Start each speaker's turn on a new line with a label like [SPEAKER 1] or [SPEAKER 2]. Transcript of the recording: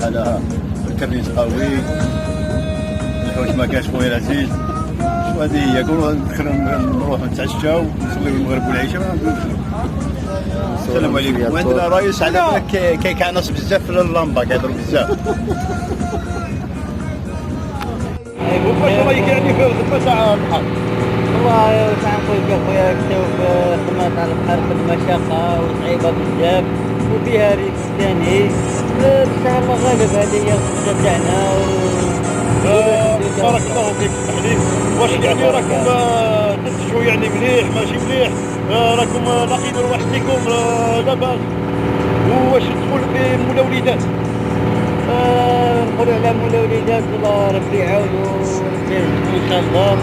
[SPEAKER 1] بحالها الكرنيس قوي، الحوش ما كاش خويا العزيز. شو هذه هي؟ قولوا نروح نتعشاو نصليو المغرب والعشاء ما ندوزو. السلام عليكم. وعندنا رئيس على بالك كيكعنص بزاف في اللمبه، كيهضر بزاف. واش رايك يعني في الخدمه تاع البحر؟
[SPEAKER 2] والله واش نقول لك اخويا، نشوف خدمة تاع البحر خدمة شاقة وصعيبة بزاف وفيها ريسك ثاني، بصح الله غالب هذه هي الخدمة تاعنا.
[SPEAKER 1] بارك الله فيك التحليل. واش يعني راكم تنتجوا يعني مليح ماشي مليح؟ راكم لاقيين روحتكم لاباس؟ واش تدخل في مولودات؟
[SPEAKER 2] نقولوا على مولودات، والله ربي يعاونو وربي يرزقو ان شاء الله.